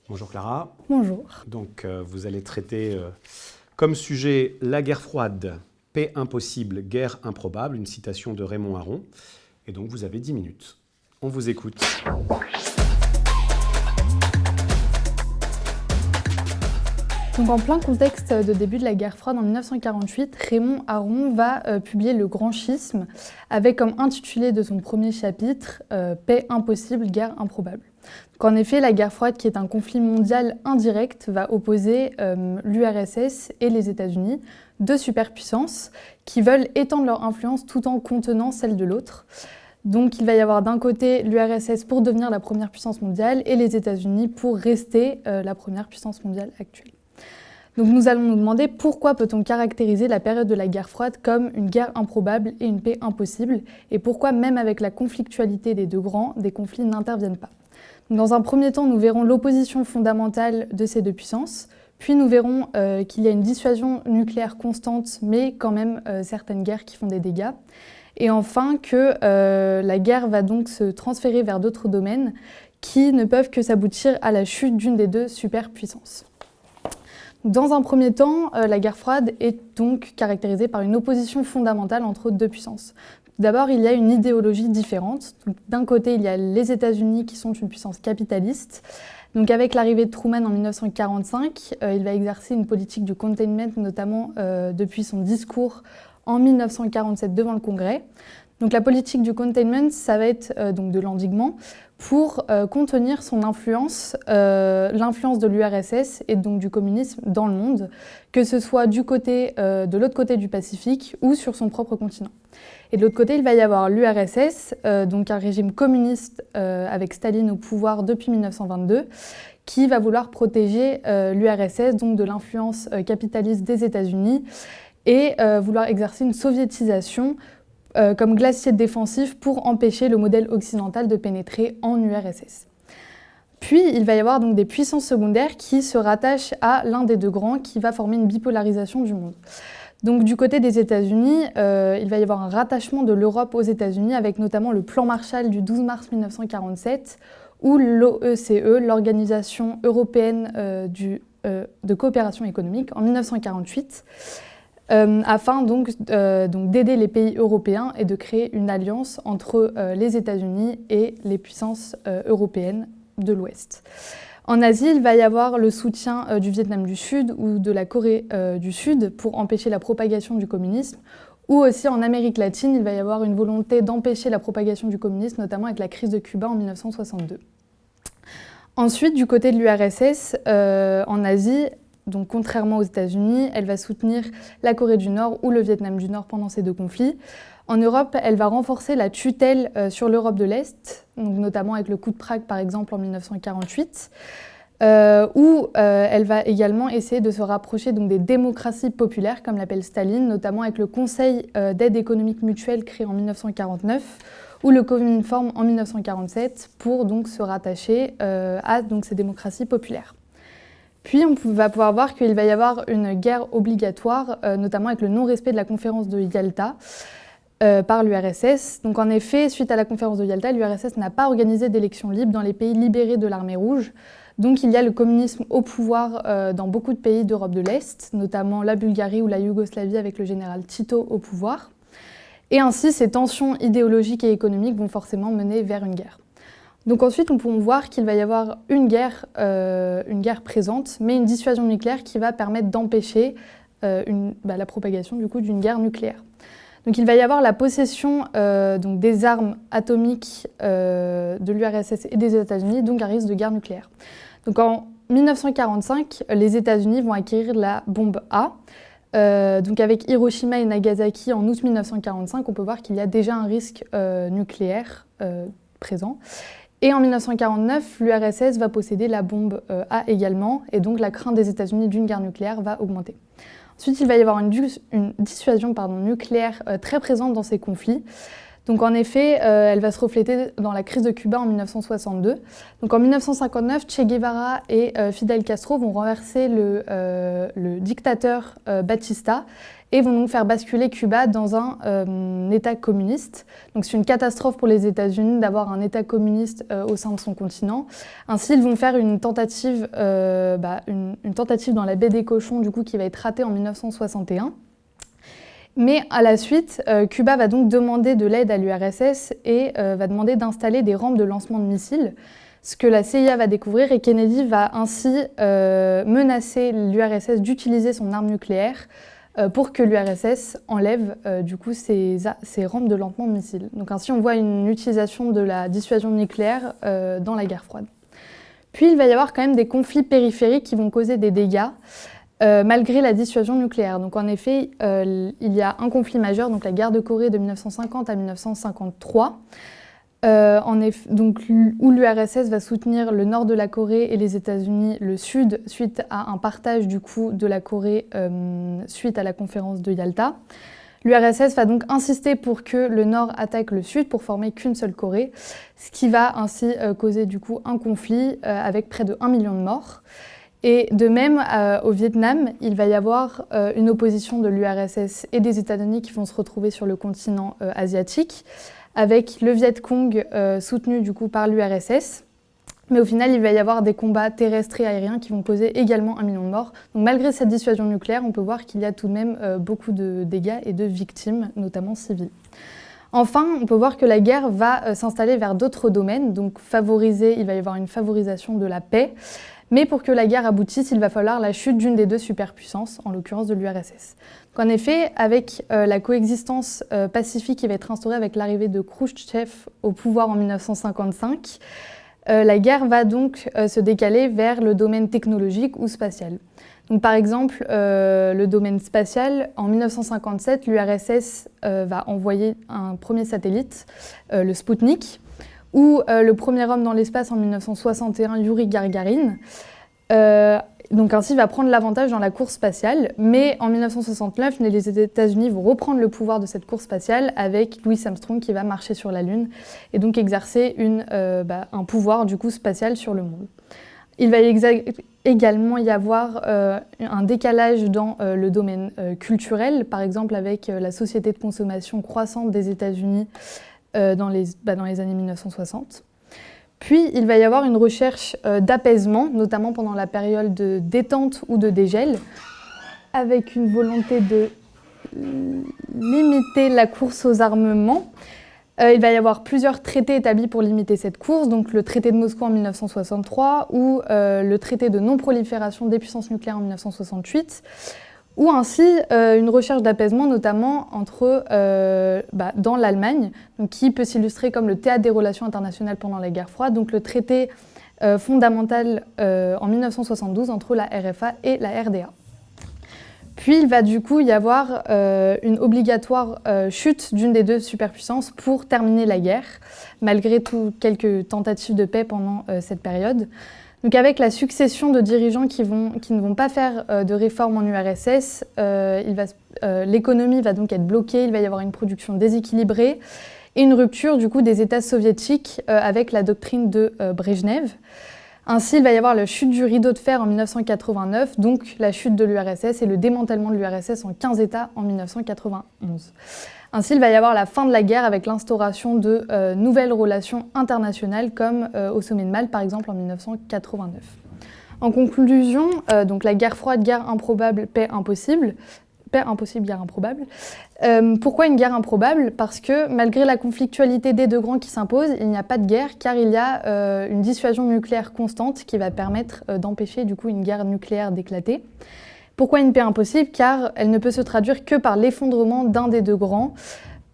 Bonjour Clara. Bonjour. Donc vous allez traiter comme sujet la guerre froide, paix impossible, guerre improbable, une citation de Raymond Aron. Et donc vous avez 10 minutes. On vous écoute. Donc en plein contexte de début de la guerre froide en 1948, Raymond Aron va publier Le Grand Schisme avec comme intitulé de son premier chapitre « Paix impossible, guerre improbable ». Donc en effet, la guerre froide, qui est un conflit mondial indirect, va opposer l'URSS et les États-Unis, deux superpuissances qui veulent étendre leur influence tout en contenant celle de l'autre. Donc il va y avoir d'un côté l'URSS pour devenir la première puissance mondiale et les États-Unis pour rester la première puissance mondiale actuelle. Donc nous allons nous demander pourquoi peut-on caractériser la période de la guerre froide comme une guerre improbable et une paix impossible, et pourquoi même avec la conflictualité des deux grands, des conflits n'interviennent pas. Donc dans un premier temps, nous verrons l'opposition fondamentale de ces deux puissances, puis nous verrons qu'il y a une dissuasion nucléaire constante, mais quand même certaines guerres qui font des dégâts. Et enfin que la guerre va donc se transférer vers d'autres domaines qui ne peuvent que s'aboutir à la chute d'une des deux superpuissances. Dans un premier temps, la guerre froide est donc caractérisée par une opposition fondamentale entre deux puissances. D'abord, il y a une idéologie différente. D'un côté, il y a les États-Unis qui sont une puissance capitaliste. Donc avec l'arrivée de Truman en 1945, il va exercer une politique du containment, notamment depuis son discours en 1947 devant le Congrès. Donc la politique du containment, ça va être donc de l'endiguement pour contenir son influence, l'influence de l'URSS et donc du communisme dans le monde, que ce soit du côté, de l'autre côté du Pacifique ou sur son propre continent. Et de l'autre côté, il va y avoir l'URSS, donc un régime communiste avec Staline au pouvoir depuis 1922, qui va vouloir protéger l'URSS donc de l'influence capitaliste des États-Unis et vouloir exercer une soviétisation comme glacier défensif pour empêcher le modèle occidental de pénétrer en URSS. Puis, il va y avoir donc des puissances secondaires qui se rattachent à l'un des deux grands qui va former une bipolarisation du monde. Donc, du côté des États-Unis, il va y avoir un rattachement de l'Europe aux États-Unis avec notamment le plan Marshall du 12 mars 1947 ou l'OECE, l'Organisation européenne de coopération économique, en 1948. Afin donc d'aider les pays européens et de créer une alliance entre les États-Unis et les puissances européennes de l'Ouest. En Asie, il va y avoir le soutien du Vietnam du Sud ou de la Corée du Sud pour empêcher la propagation du communisme, ou aussi en Amérique latine, il va y avoir une volonté d'empêcher la propagation du communisme, notamment avec la crise de Cuba en 1962. Ensuite, du côté de l'URSS, en Asie, donc contrairement aux États-Unis, elle va soutenir la Corée du Nord ou le Vietnam du Nord pendant ces deux conflits. En Europe, elle va renforcer la tutelle sur l'Europe de l'Est, donc notamment avec le coup de Prague par exemple en 1948, où elle va également essayer de se rapprocher donc, des démocraties populaires, comme l'appelle Staline, notamment avec le Conseil d'aide économique mutuelle créé en 1949, ou le Cominform en 1947, pour donc se rattacher à donc, ces démocraties populaires. Puis on va pouvoir voir qu'il va y avoir une guerre obligatoire, notamment avec le non-respect de la conférence de Yalta par l'URSS. Donc en effet, suite à la conférence de Yalta, l'URSS n'a pas organisé d'élections libres dans les pays libérés de l'armée rouge. Donc il y a le communisme au pouvoir dans beaucoup de pays d'Europe de l'Est, notamment la Bulgarie ou la Yougoslavie avec le général Tito au pouvoir. Et ainsi, ces tensions idéologiques et économiques vont forcément mener vers une guerre. Donc ensuite, nous pouvons voir qu'il va y avoir une guerre présente, mais une dissuasion nucléaire qui va permettre d'empêcher la propagation du coup, d'une guerre nucléaire. Donc il va y avoir la possession donc des armes atomiques de l'URSS et des États-Unis, donc un risque de guerre nucléaire. Donc en 1945, les États-Unis vont acquérir la bombe A. Donc avec Hiroshima et Nagasaki en août 1945, on peut voir qu'il y a déjà un risque nucléaire présent. Et en 1949, l'URSS va posséder la bombe A également, et donc la crainte des États-Unis d'une guerre nucléaire va augmenter. Ensuite, il va y avoir une dissuasion nucléaire très présente dans ces conflits. Donc en effet, elle va se refléter dans la crise de Cuba en 1962. Donc en 1959, Che Guevara et Fidel Castro vont renverser le dictateur Batista et vont donc faire basculer Cuba dans un État communiste. Donc c'est une catastrophe pour les États-Unis d'avoir un État communiste au sein de son continent. Ainsi, ils vont faire une tentative dans la baie des Cochons, du coup, qui va être ratée en 1961. Mais à la suite, Cuba va donc demander de l'aide à l'URSS et va demander d'installer des rampes de lancement de missiles, ce que la CIA va découvrir, et Kennedy va ainsi menacer l'URSS d'utiliser son arme nucléaire pour que l'URSS enlève du coup ces rampes de lancement de missiles. Donc ainsi, on voit une utilisation de la dissuasion nucléaire dans la guerre froide. Puis il va y avoir quand même des conflits périphériques qui vont causer des dégâts. Malgré la dissuasion nucléaire. Donc en effet, il y a un conflit majeur, donc la guerre de Corée de 1950 à 1953, où l'URSS va soutenir le nord de la Corée et les États-Unis le sud, suite à un partage du coup de la Corée suite à la conférence de Yalta. L'URSS va donc insister pour que le nord attaque le sud pour former qu'une seule Corée, ce qui va ainsi causer du coup un conflit avec près de 1 million de morts. Et de même, au Vietnam, il va y avoir une opposition de l'URSS et des États-Unis qui vont se retrouver sur le continent asiatique, avec le Viet Cong soutenu du coup par l'URSS. Mais au final, il va y avoir des combats terrestres et aériens qui vont causer également 1 million de morts. Donc malgré cette dissuasion nucléaire, on peut voir qu'il y a tout de même beaucoup de dégâts et de victimes, notamment civiles. Enfin, on peut voir que la guerre va s'installer vers d'autres domaines. Donc il va y avoir une favorisation de la paix. Mais pour que la guerre aboutisse, il va falloir la chute d'une des deux superpuissances, en l'occurrence de l'URSS. En effet, avec la coexistence pacifique qui va être instaurée avec l'arrivée de Khrouchtchev au pouvoir en 1955, la guerre va donc se décaler vers le domaine technologique ou spatial. Donc, par exemple, le domaine spatial, en 1957, l'URSS va envoyer un premier satellite, le Spoutnik, ou le premier homme dans l'espace en 1961, Youri Gagarin. Donc ainsi, il va prendre l'avantage dans la course spatiale. Mais en 1969, les États-Unis vont reprendre le pouvoir de cette course spatiale avec Louis Armstrong qui va marcher sur la Lune et donc exercer un pouvoir du coup spatial sur le monde. Il va également y avoir un décalage dans le domaine culturel, par exemple avec la société de consommation croissante des États-Unis dans les années 1960. Puis, il va y avoir une recherche d'apaisement, notamment pendant la période de détente ou de dégel, avec une volonté de limiter la course aux armements. Il va y avoir plusieurs traités établis pour limiter cette course, donc le traité de Moscou en 1963 ou le traité de non-prolifération des puissances nucléaires en 1968, ou ainsi une recherche d'apaisement, notamment dans l'Allemagne, qui peut s'illustrer comme le théâtre des relations internationales pendant la guerre froide, donc le traité fondamental en 1972 entre la RFA et la RDA. Puis il va du coup y avoir une obligatoire chute d'une des deux superpuissances pour terminer la guerre, malgré quelques tentatives de paix pendant cette période. Donc avec la succession de dirigeants qui ne vont pas faire de réformes en URSS, l'économie va donc être bloquée, il va y avoir une production déséquilibrée et une rupture du coup des États soviétiques avec la doctrine de Brejnev. Ainsi, il va y avoir la chute du rideau de fer en 1989, donc la chute de l'URSS et le démantèlement de l'URSS en 15 États en 1991. Ainsi, il va y avoir la fin de la guerre avec l'instauration de nouvelles relations internationales comme au sommet de Malte, par exemple, en 1989. En conclusion, donc la guerre froide, guerre improbable, paix impossible. Paix impossible, guerre improbable. Pourquoi une guerre improbable ? Parce que malgré la conflictualité des deux grands qui s'impose, il n'y a pas de guerre car il y a une dissuasion nucléaire constante qui va permettre d'empêcher du coup une guerre nucléaire d'éclater. Pourquoi une paix impossible ? Car elle ne peut se traduire que par l'effondrement d'un des deux grands,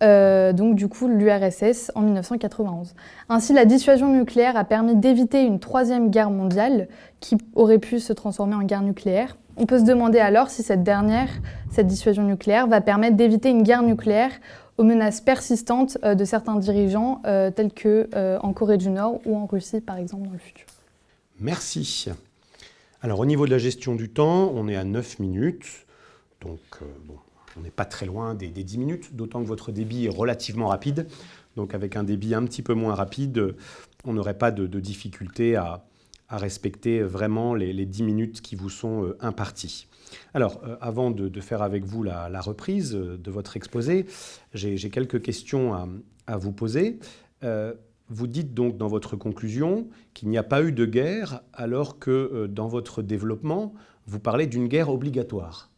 donc du coup l'URSS en 1991. Ainsi, la dissuasion nucléaire a permis d'éviter une troisième guerre mondiale qui aurait pu se transformer en guerre nucléaire. On peut se demander alors si cette dissuasion nucléaire, va permettre d'éviter une guerre nucléaire aux menaces persistantes de certains dirigeants tels qu'en Corée du Nord ou en Russie, par exemple, dans le futur. Merci. Alors, au niveau de la gestion du temps, on est à 9 minutes. Donc, On n'est pas très loin des 10 minutes, d'autant que votre débit est relativement rapide. Donc avec un débit un petit peu moins rapide, on n'aurait pas de difficulté à respecter vraiment les 10 minutes qui vous sont imparties. Alors, avant de faire avec vous la reprise de votre exposé, j'ai quelques questions à vous poser. Vous dites donc dans votre conclusion qu'il n'y a pas eu de guerre, alors que dans votre développement, vous parlez d'une guerre obligatoire.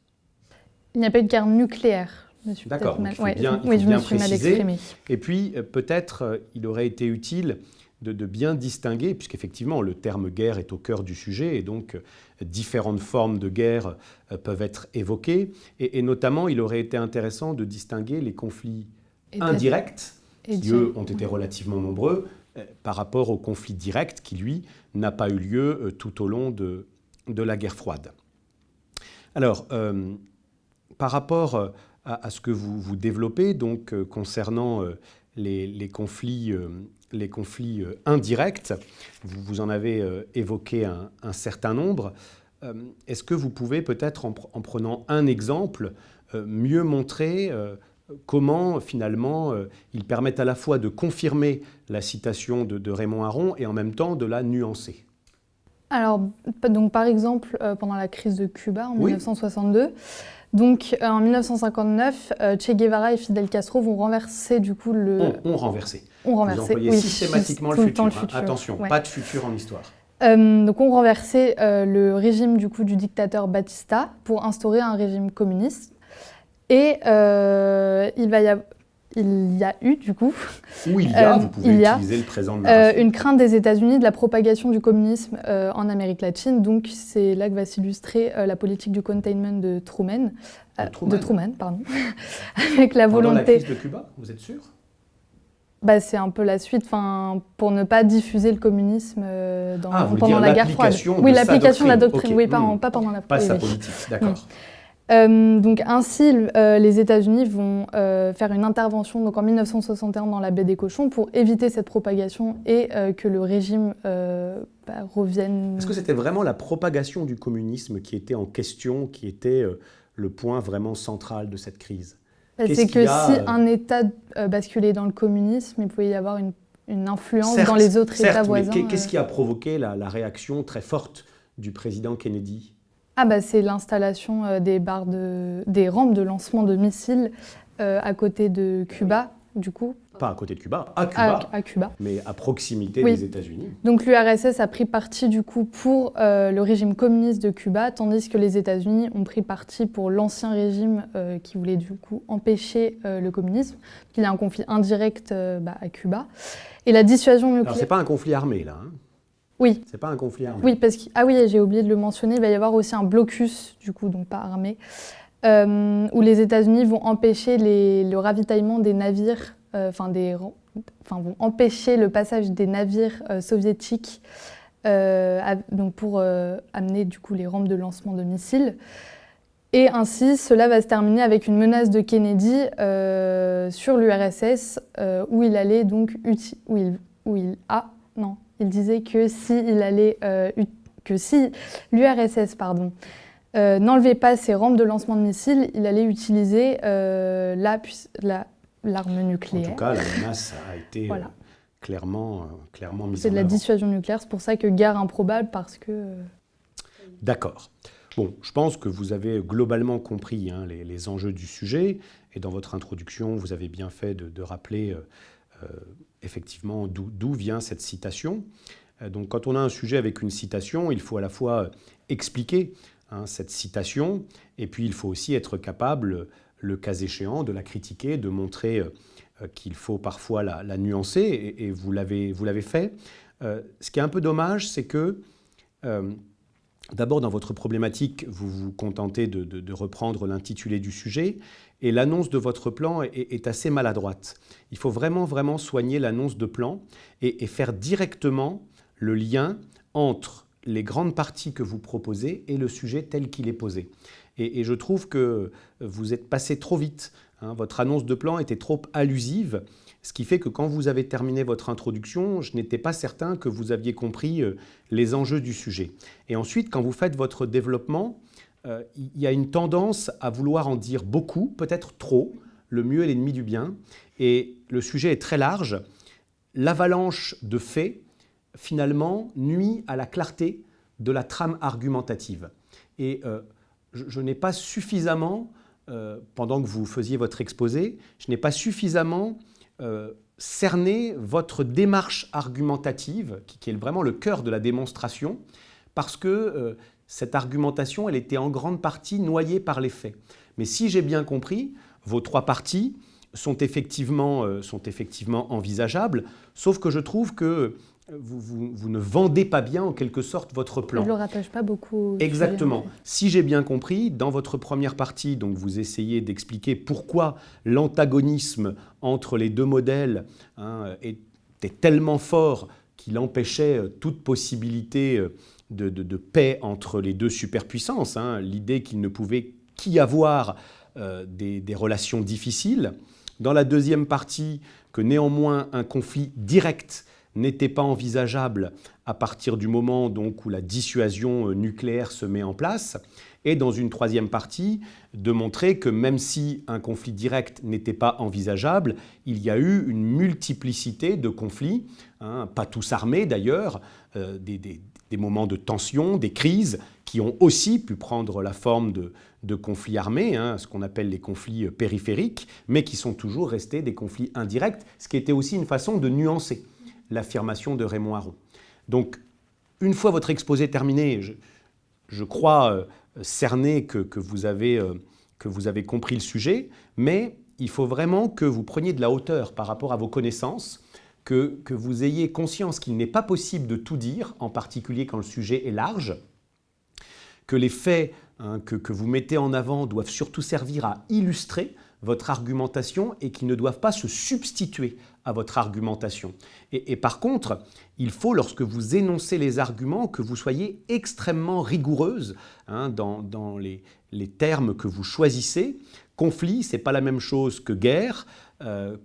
Il n'y a pas eu de guerre nucléaire. D'accord, il faut bien préciser. Mal exprimé. Et puis, peut-être, il aurait été utile de bien distinguer, puisqu'effectivement, le terme guerre est au cœur du sujet, et donc différentes formes de guerre peuvent être évoquées. Et notamment, il aurait été intéressant de distinguer les conflits indirects, qui, eux, ont été relativement nombreux, par rapport au conflit direct, qui, lui, n'a pas eu lieu tout au long de la guerre froide. Alors, par rapport à ce que vous développez, donc concernant les conflits indirects, vous en avez évoqué un certain nombre. Est-ce que vous pouvez peut-être, en prenant un exemple, mieux montrer comment finalement ils permettent à la fois de confirmer la citation de Raymond Aron et en même temps de la nuancer? Alors, donc, par exemple, pendant la crise de Cuba en 1962, donc en 1959, Che Guevara et Fidel Castro vont renverser du coup le... Ont renversé. Ont renversé, vous employez systématiquement le futur. Attention, ouais. Pas de futur en histoire. Donc ont renversé le régime du coup du dictateur Batista pour instaurer un régime communiste. Et il y a eu, du coup... Ou il y a, vous pouvez utiliser le présent de narration. Une crainte des États-Unis de la propagation du communisme en Amérique latine. Donc, c'est là que va s'illustrer la politique du containment de Truman. Avec la volonté... Pendant la crise de Cuba, vous êtes sûr? C'est un peu la suite, pour ne pas diffuser le communisme pendant la guerre froide. Oui, l'application de la doctrine. Okay. Oui, pas pendant la... Pas sa politique, d'accord. Donc ainsi, les États-Unis vont faire une intervention donc en 1961 dans la baie des Cochons pour éviter cette propagation et que le régime revienne... Est-ce que c'était vraiment la propagation du communisme qui était en question, qui était le point vraiment central de cette crise? C'est que si un État basculait dans le communisme, il pouvait y avoir une influence dans les autres États voisins. Qu'est-ce qui a provoqué la réaction très forte du président Kennedy? C'est l'installation des rampes de lancement de missiles à côté de Cuba, du coup. Pas à côté de Cuba, à Cuba. Mais à proximité des États-Unis. Donc l'URSS a pris parti du coup pour le régime communiste de Cuba, tandis que les États-Unis ont pris parti pour l'ancien régime qui voulait du coup empêcher le communisme. Il y a un conflit indirect à Cuba. Et la dissuasion nucléaire... Alors c'est pas un conflit armé là, hein? Oui. C'est pas un conflit armé. Oui, parce que j'ai oublié de le mentionner, il va y avoir aussi un blocus, du coup, donc pas armé, où les États-Unis vont empêcher le ravitaillement des navires, vont empêcher le passage des navires soviétiques donc pour amener du coup les rampes de lancement de missiles. Et ainsi, cela va se terminer avec une menace de Kennedy sur l'URSS, où il allait donc il disait que si l'URSS n'enlevait pas ses rampes de lancement de missiles, il allait utiliser l'arme nucléaire. En tout cas, la menace a été clairement mise en avant. C'est de la dissuasion nucléaire, c'est pour ça que guerre improbable, parce que... D'accord. Bon, je pense que vous avez globalement compris les enjeux du sujet, et dans votre introduction, vous avez bien fait de rappeler effectivement d'où vient cette citation. Donc quand on a un sujet avec une citation, il faut à la fois expliquer cette citation, et puis il faut aussi être capable, le cas échéant, de la critiquer, de montrer qu'il faut parfois la nuancer, et vous l'avez fait. Ce qui est un peu dommage, c'est que d'abord, dans votre problématique, vous vous contentez de reprendre l'intitulé du sujet, et l'annonce de votre plan est assez maladroite. Il faut vraiment soigner l'annonce de plan et faire directement le lien entre les grandes parties que vous proposez et le sujet tel qu'il est posé. Et je trouve que vous êtes passé trop vite. Votre annonce de plan était trop allusive, ce qui fait que quand vous avez terminé votre introduction, je n'étais pas certain que vous aviez compris les enjeux du sujet. Et ensuite, quand vous faites votre développement, il y a une tendance à vouloir en dire beaucoup, peut-être trop. Le mieux est l'ennemi du bien. Et le sujet est très large. L'avalanche de faits, finalement, nuit à la clarté de la trame argumentative. Et je n'ai pas suffisamment, pendant que vous faisiez votre exposé, je n'ai pas suffisamment cerné votre démarche argumentative, qui est vraiment le cœur de la démonstration, parce que cette argumentation, elle était en grande partie noyée par les faits. Mais si j'ai bien compris, vos 3 parties sont effectivement envisageables, sauf que je trouve que vous ne vendez pas bien, en quelque sorte, votre plan. Je ne le rattache pas beaucoup. Exactement. Si j'ai bien compris, dans votre première partie, donc vous essayez d'expliquer pourquoi l'antagonisme entre les 2 modèles était tellement fort qu'il empêchait toute possibilité de paix entre les 2 superpuissances, l'idée qu'il ne pouvait qu'y avoir des relations difficiles. Dans la deuxième partie, que néanmoins un conflit direct n'était pas envisageable à partir du moment donc, où la dissuasion nucléaire se met en place. Et dans une troisième partie, de montrer que même si un conflit direct n'était pas envisageable, il y a eu une multiplicité de conflits, pas tous armés d'ailleurs, des moments de tension, des crises qui ont aussi pu prendre la forme de conflits armés, ce qu'on appelle les conflits périphériques, mais qui sont toujours restés des conflits indirects, ce qui était aussi une façon de nuancer l'affirmation de Raymond Aron. Donc, une fois votre exposé terminé, je crois cerner que vous avez compris le sujet, mais il faut vraiment que vous preniez de la hauteur par rapport à vos connaissances, que vous ayez conscience qu'il n'est pas possible de tout dire, en particulier quand le sujet est large, que les faits que vous mettez en avant doivent surtout servir à illustrer votre argumentation et qui ne doivent pas se substituer à votre argumentation. Et par contre, il faut, lorsque vous énoncez les arguments, que vous soyez extrêmement rigoureuse dans les termes que vous choisissez. Conflit, ce n'est pas la même chose que guerre.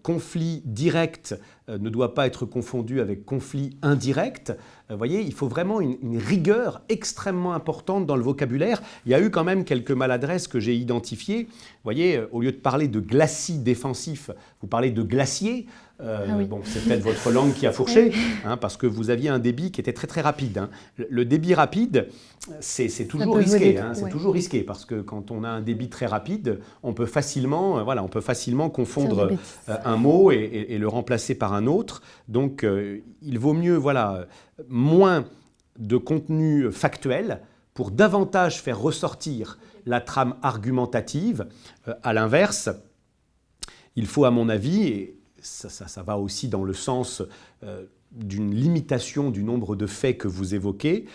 Conflit direct ne doit pas être confondu avec conflit indirect. Vous voyez, il faut vraiment une rigueur extrêmement importante dans le vocabulaire. Il y a eu quand même quelques maladresses que j'ai identifiées. Vous voyez, au lieu de parler de glacis défensif, vous parlez de glacier. Oui. Bon, c'est peut-être votre langue qui a fourché, parce que vous aviez un débit qui était très très rapide. Le débit rapide, c'est toujours risqué. C'est toujours risqué parce que quand on a un débit très rapide, on peut facilement confondre un mot et le remplacer par un autre. Donc, il vaut mieux moins de contenu factuel pour davantage faire ressortir la trame argumentative. À l'inverse, il faut, à mon avis, et ça va aussi dans le sens d'une limitation du nombre de faits que vous évoquez,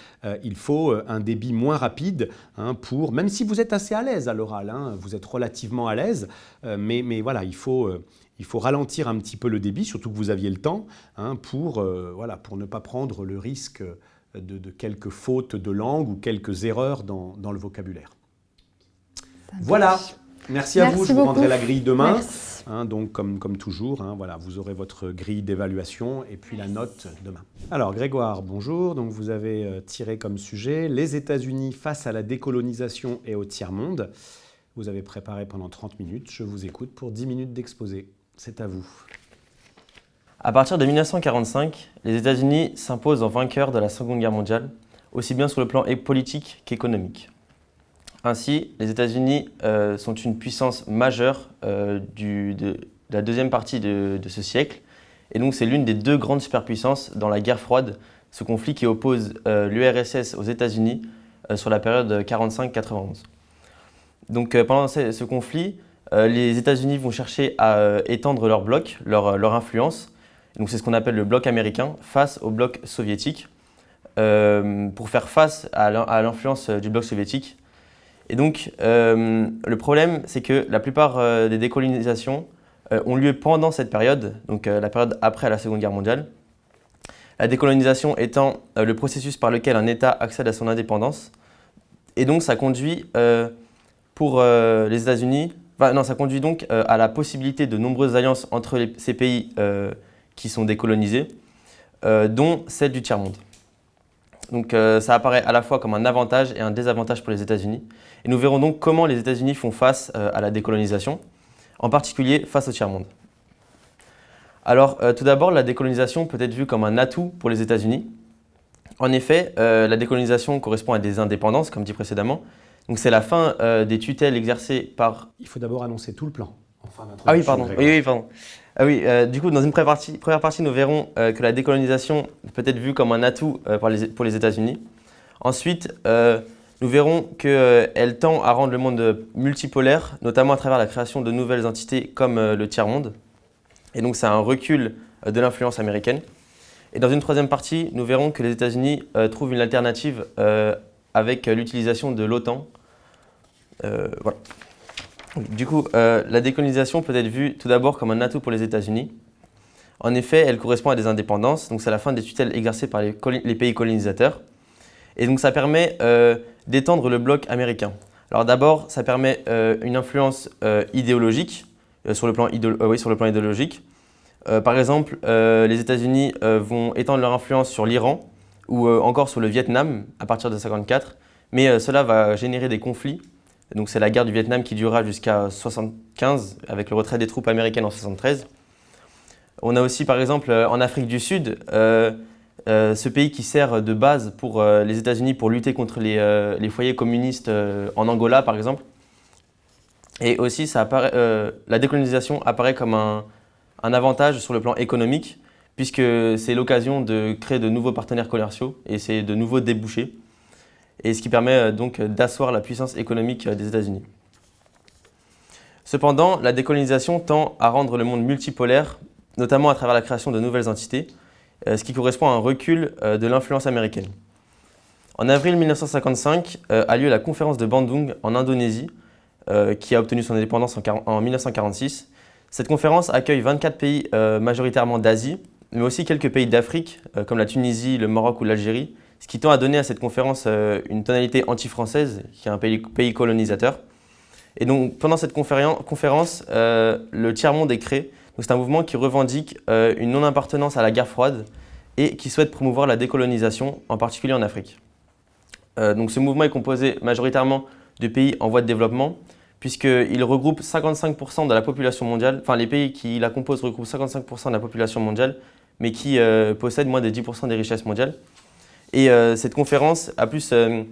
il faut un débit moins rapide pour, même si vous êtes assez à l'aise à l'oral, vous êtes relativement à l'aise, mais voilà, il faut ralentir un petit peu le débit, surtout que vous aviez le temps, pour ne pas prendre le risque de quelques fautes de langue ou quelques erreurs dans le vocabulaire. Voilà. Merci à vous, je vous rendrai la grille demain. Donc comme toujours, vous aurez votre grille d'évaluation et puis la note demain. Alors Grégoire, bonjour. Donc vous avez tiré comme sujet les États-Unis face à la décolonisation et au tiers-monde. Vous avez préparé pendant 30 minutes. Je vous écoute pour 10 minutes d'exposé. C'est à vous. À partir de 1945, les États-Unis s'imposent en vainqueurs de la Seconde Guerre mondiale, aussi bien sur le plan politique qu'économique. Ainsi, les États-Unis sont une puissance majeure de la deuxième partie de ce siècle. Et donc, c'est l'une des 2 grandes superpuissances dans la guerre froide, ce conflit qui oppose l'URSS aux États-Unis sur la période 45-91. Donc, pendant ce conflit, les États-Unis vont chercher à étendre leur bloc, leur influence. Donc, c'est ce qu'on appelle le bloc américain face au bloc soviétique, pour faire face à l'influence du bloc soviétique. Et donc, le problème, c'est que la plupart des décolonisations ont lieu pendant cette période, donc la période après la Seconde Guerre mondiale. La décolonisation étant le processus par lequel un État accède à son indépendance. Et donc, ça conduit pour les États-Unis, ça conduit donc à la possibilité de nombreuses alliances entre ces pays qui sont décolonisés, dont celle du tiers-monde. Donc ça apparaît à la fois comme un avantage et un désavantage pour les États-Unis. Et nous verrons donc comment les États-Unis font face à la décolonisation, en particulier face au tiers-monde. Alors tout d'abord, la décolonisation peut être vue comme un atout pour les États-Unis. En effet, la décolonisation correspond à des indépendances, comme dit précédemment. Donc c'est la fin des tutelles exercées par... Il faut d'abord annoncer tout le plan. Ah oui, pardon. Oui, pardon. Ah oui, du coup, dans une première partie, nous verrons que la décolonisation peut être vue comme un atout pour les États-Unis. Ensuite, nous verrons qu'elle tend à rendre le monde multipolaire, notamment à travers la création de nouvelles entités comme le tiers-monde. Et donc, c'est un recul de l'influence américaine. Et dans une troisième partie, nous verrons que les États-Unis trouvent une alternative avec l'utilisation de l'OTAN. Voilà. Du coup, la décolonisation peut être vue tout d'abord comme un atout pour les États-Unis. En effet, elle correspond à des indépendances, donc c'est la fin des tutelles exercées par les pays colonisateurs. Et donc ça permet d'étendre le bloc américain. Alors d'abord, ça permet une influence idéologique, sur le plan idéologique. Par exemple, les États-Unis vont étendre leur influence sur l'Iran ou encore sur le Vietnam à partir de 1954, mais cela va générer des conflits. Donc c'est la guerre du Vietnam qui durera jusqu'à 1975 avec le retrait des troupes américaines en 1973. On a aussi par exemple en Afrique du Sud ce pays qui sert de base pour les États-Unis pour lutter contre les foyers communistes en Angola par exemple. Et aussi la décolonisation apparaît comme un avantage sur le plan économique puisque c'est l'occasion de créer de nouveaux partenaires commerciaux et c'est de nouveaux débouchés. Et ce qui permet donc d'asseoir la puissance économique des États-Unis. Cependant, la décolonisation tend à rendre le monde multipolaire, notamment à travers la création de nouvelles entités, ce qui correspond à un recul de l'influence américaine. En avril 1955 a lieu la conférence de Bandung en Indonésie, qui a obtenu son indépendance en 1946. Cette conférence accueille 24 pays majoritairement d'Asie, mais aussi quelques pays d'Afrique, comme la Tunisie, le Maroc ou l'Algérie, ce qui tend à donner à cette conférence une tonalité anti-française, qui est un pays colonisateur. Et donc, pendant cette conférence, le tiers-monde est créé. C'est un mouvement qui revendique une non-appartenance à la guerre froide et qui souhaite promouvoir la décolonisation, en particulier en Afrique. Donc, ce mouvement est composé majoritairement de pays en voie de développement, puisqu'il regroupe 55% de la population mondiale, enfin les pays qui la composent regroupent 55% de la population mondiale, mais qui possèdent moins de 10% des richesses mondiales. Et cette conférence a plus a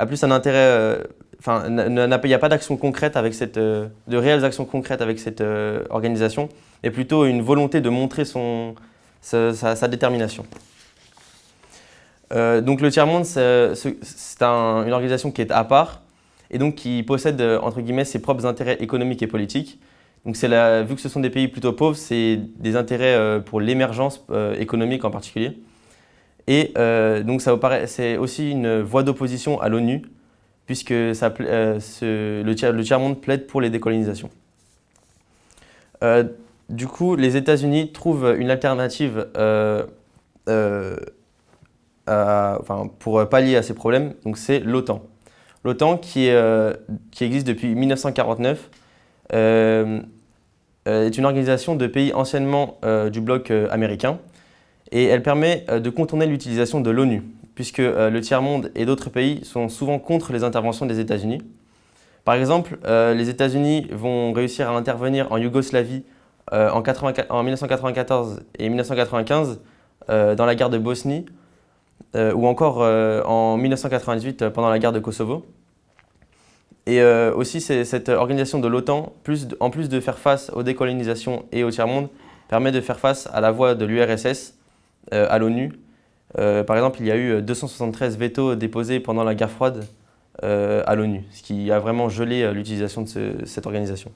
plus un intérêt, il n'y a pas d'action concrète avec de réelles actions concrètes avec cette organisation, mais plutôt une volonté de montrer sa détermination. Donc le tiers-monde, c'est une organisation qui est à part et donc qui possède entre guillemets ses propres intérêts économiques et politiques. Donc vu que ce sont des pays plutôt pauvres, c'est des intérêts pour l'émergence économique en particulier. Et donc c'est aussi une voie d'opposition à l'ONU, puisque le tiers-monde plaide pour les décolonisations. Du coup, les États-Unis trouvent une alternative pour pallier à ces problèmes, donc c'est l'OTAN. L'OTAN qui existe depuis 1949 est une organisation de pays anciennement du bloc américain et elle permet de contourner l'utilisation de l'ONU puisque le tiers-monde et d'autres pays sont souvent contre les interventions des États-Unis. Par exemple, les États-Unis vont réussir à intervenir en Yougoslavie en 1994 et 1995 dans la guerre de Bosnie ou encore en 1998 pendant la guerre de Kosovo. Et aussi, cette organisation de l'OTAN, en plus de faire face aux décolonisations et au tiers-monde, permet de faire face à la voix de l'URSS à l'ONU. Par exemple, il y a eu 273 vétos déposés pendant la guerre froide à l'ONU, ce qui a vraiment gelé l'utilisation de cette organisation.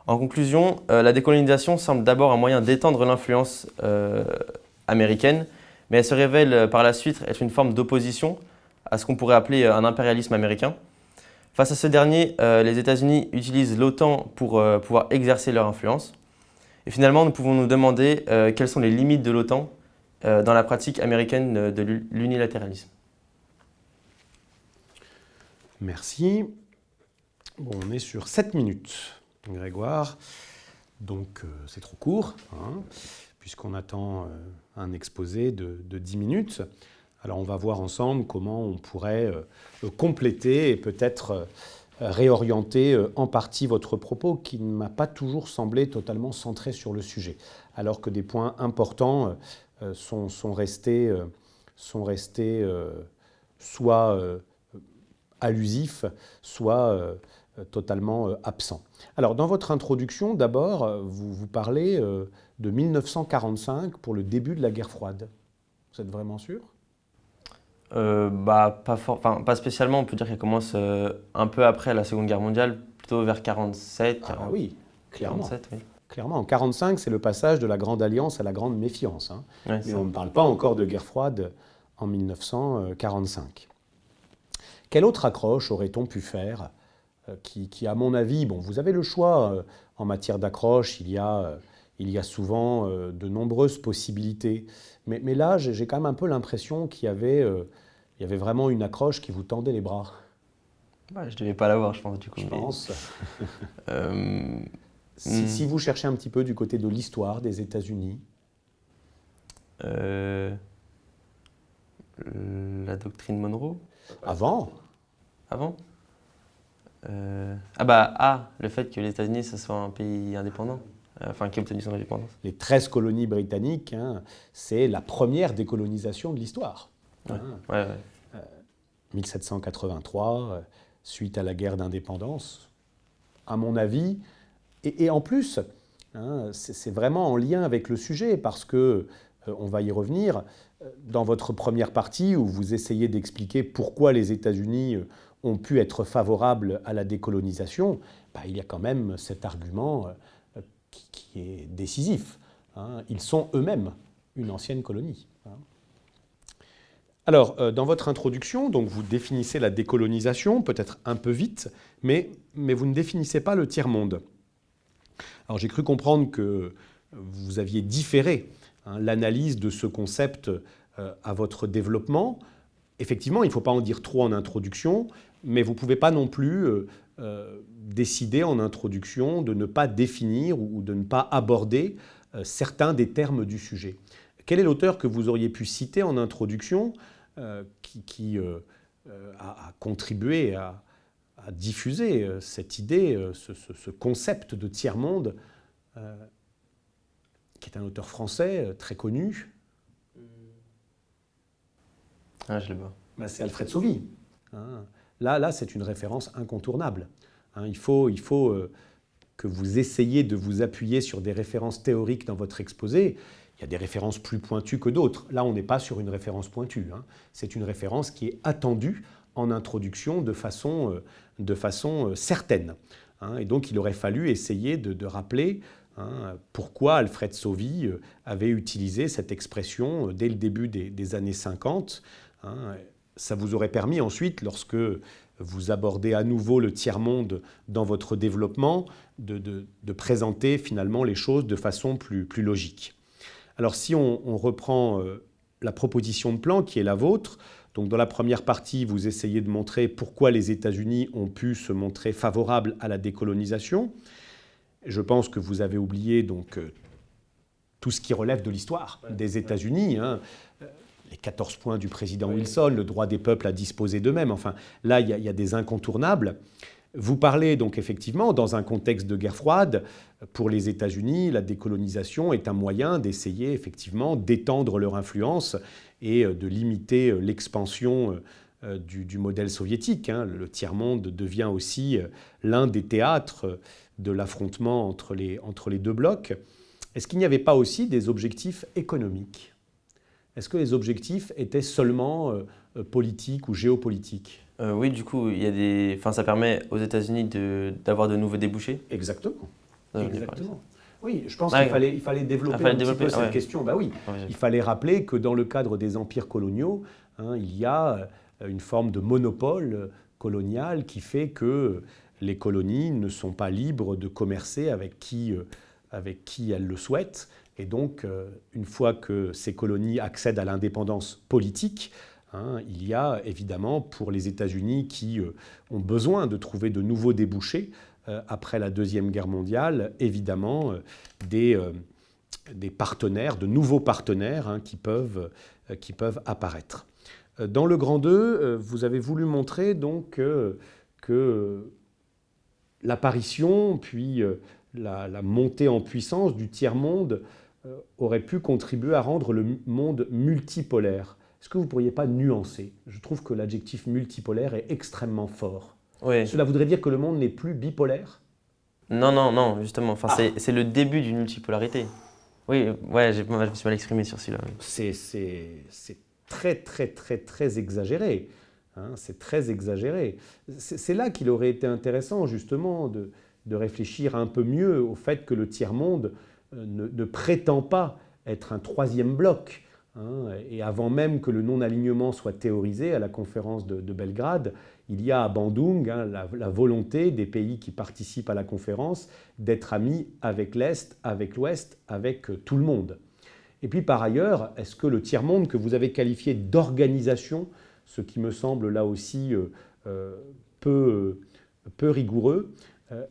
En conclusion, la décolonisation semble d'abord un moyen d'étendre l'influence américaine, mais elle se révèle par la suite être une forme d'opposition à ce qu'on pourrait appeler un impérialisme américain. Face à ce dernier, les États-Unis utilisent l'OTAN pour pouvoir exercer leur influence. Et finalement, nous pouvons nous demander quelles sont les limites de l'OTAN dans la pratique américaine de l'unilatéralisme. Merci. Bon, on est sur 7 minutes, Grégoire. Donc, c'est trop court, puisqu'on attend un exposé de 10 minutes. Alors on va voir ensemble comment on pourrait compléter et peut-être réorienter en partie votre propos qui ne m'a pas toujours semblé totalement centré sur le sujet, alors que des points importants sont restés soit allusifs, soit totalement absents. Alors dans votre introduction, d'abord, vous parlez de 1945 pour le début de la guerre froide. Vous êtes vraiment sûr ? Pas spécialement, on peut dire qu'elle commence un peu après la Seconde Guerre mondiale, plutôt vers 47. Ah oui, clairement. 47, oui. Clairement, en 1945, c'est le passage de la Grande Alliance à la Grande Méfiance. Hein. Ouais, mais on ne parle pas encore de guerre froide en 1945. Quelle autre accroche aurait-on pu faire qui, à mon avis, bon, vous avez le choix en matière d'accroche, il y a souvent de nombreuses possibilités. Mais là, j'ai quand même un peu l'impression qu'il y avait vraiment une accroche qui vous tendait les bras. Ouais, je ne devais pas l'avoir, je pense, du coup. Je pense. Euh, Si vous cherchez un petit peu du côté de l'histoire des États-Unis. La doctrine Monroe. Avant ? Le fait que les États-Unis, ce soit un pays indépendant, qui a obtenu son indépendance. Les 13 colonies britanniques, hein, c'est la première décolonisation de l'histoire. Ouais. Hein. Ouais. 1783, suite à la guerre d'indépendance, à mon avis, et en plus, hein, c'est vraiment en lien avec le sujet, parce que, on va y revenir, dans votre première partie, où vous essayez d'expliquer pourquoi les États-Unis ont pu être favorables à la décolonisation, il y a quand même cet argument qui est décisif. Hein. Ils sont eux-mêmes une ancienne colonie. Hein. Alors, dans votre introduction, donc, vous définissez la décolonisation, peut-être un peu vite, mais vous ne définissez pas le tiers-monde. Alors, j'ai cru comprendre que vous aviez différé l'analyse de ce concept à votre développement. Effectivement, il ne faut pas en dire trop en introduction, mais vous ne pouvez pas non plus décider en introduction de ne pas définir ou de ne pas aborder certains des termes du sujet. Quel est l'auteur que vous auriez pu citer en introduction qui a contribué à diffuser cette idée, ce concept de tiers-monde, qui est un auteur français très connu? Ah, je le vois. C'est Alfred Sauvy. Hein. Là, c'est une référence incontournable. Hein, il faut que vous essayiez de vous appuyer sur des références théoriques dans votre exposé. Il y a des références plus pointues que d'autres. Là, on n'est pas sur une référence pointue. Hein. C'est une référence qui est attendue en introduction de façon certaine. Hein. Et donc, il aurait fallu essayer de rappeler pourquoi Alfred Sauvy avait utilisé cette expression dès le début des années 50. Hein. Ça vous aurait permis ensuite, lorsque vous abordez à nouveau le tiers-monde dans votre développement, de présenter finalement les choses de façon plus logique. Alors si on reprend la proposition de plan qui est la vôtre, donc dans la première partie, vous essayez de montrer pourquoi les États-Unis ont pu se montrer favorables à la décolonisation. Je pense que vous avez oublié donc tout ce qui relève de l'histoire des États-Unis, hein. Les 14 points du président Wilson, le droit des peuples à disposer d'eux-mêmes. Enfin, là, il y a des incontournables. Vous parlez donc effectivement, dans un contexte de guerre froide, pour les États-Unis, la décolonisation est un moyen d'essayer effectivement d'étendre leur influence et de limiter l'expansion du modèle soviétique. Hein. Le tiers-monde devient aussi l'un des théâtres de l'affrontement entre les deux blocs. Est-ce qu'il n'y avait pas aussi des objectifs économiques ? Est-ce que les objectifs étaient seulement politiques ou géopolitiques ? Oui, du coup, ça permet aux États-Unis d'avoir de nouveaux débouchés. Exactement. Exactement. Oui, je pense qu'il fallait développer un petit peu cette question. Oui. Il fallait rappeler que dans le cadre des empires coloniaux, il y a une forme de monopole colonial qui fait que les colonies ne sont pas libres de commercer avec qui elles le souhaitent. Et donc, une fois que ces colonies accèdent à l'indépendance politique, il y a évidemment pour les États-Unis qui ont besoin de trouver de nouveaux débouchés après la Deuxième Guerre mondiale, évidemment des partenaires, de nouveaux partenaires hein, qui peuvent apparaître. Dans le grand 2, vous avez voulu montrer donc que l'apparition, puis la montée en puissance du tiers-monde aurait pu contribuer à rendre le monde multipolaire. Est-ce que vous ne pourriez pas nuancer? Je trouve que l'adjectif multipolaire est extrêmement fort. Oui. Cela voudrait dire que le monde n'est plus bipolaire? Non, justement. Enfin, c'est le début d'une multipolarité. Oui, ouais, je me suis mal exprimé sur celui-là. C'est très exagéré. Hein, c'est très exagéré. C'est là qu'il aurait été intéressant, justement, de réfléchir un peu mieux au fait que le tiers-monde ne prétend pas être un troisième bloc. Hein, et avant même que le non-alignement soit théorisé à la conférence de Belgrade, il y a à Bandung hein, la volonté des pays qui participent à la conférence d'être amis avec l'Est, avec l'Ouest, avec tout le monde. Et puis par ailleurs, est-ce que le tiers-monde que vous avez qualifié d'organisation, ce qui me semble là aussi peu rigoureux,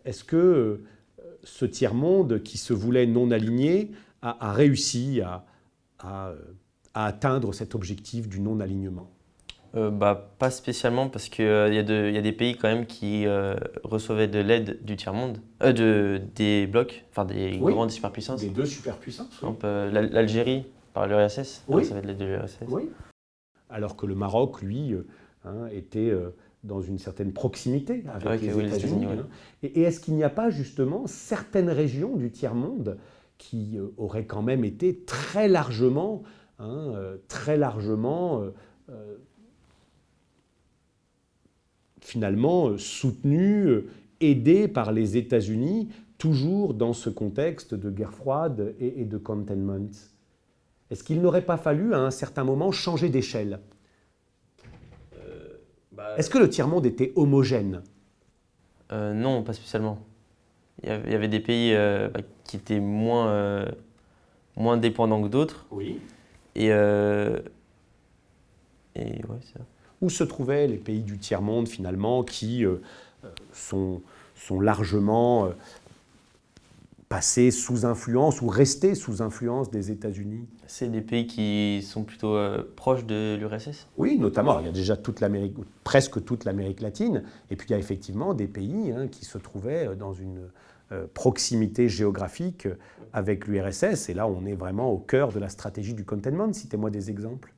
est-ce que ce tiers-monde qui se voulait non aligné a réussi à atteindre cet objectif du non-alignement? Pas spécialement, parce qu'il y a des pays quand même qui recevaient de l'aide du tiers-monde, des blocs, enfin des grandes superpuissances. Des deux superpuissances. Par exemple, l'Algérie par l'URSS, recevait de l'aide de l'URSS. Oui. Alors que le Maroc, lui, était dans une certaine proximité avec les États-Unis. Oui. Hein. Et est-ce qu'il n'y a pas justement certaines régions du tiers-monde qui auraient quand même été très largement finalement soutenu, aidé par les États-Unis, toujours dans ce contexte de guerre froide et de containment? Est-ce qu'il n'aurait pas fallu, à un certain moment, changer d'échelle? Est-ce que le tiers-monde était homogène? Non, pas spécialement. Il y avait des pays qui étaient moins dépendants que d'autres. Oui. Et ouais, c'est ça. Où se trouvaient les pays du tiers-monde, finalement, qui sont largement passés sous influence ou restés sous influence des États-Unis? C'est des pays qui sont plutôt proches de l'URSS? Oui, notamment. Il y a déjà presque toute l'Amérique latine. Et puis, il y a effectivement des pays qui se trouvaient dans une proximité géographique avec l'URSS. Et là, on est vraiment au cœur de la stratégie du containment. Citez-moi des exemples.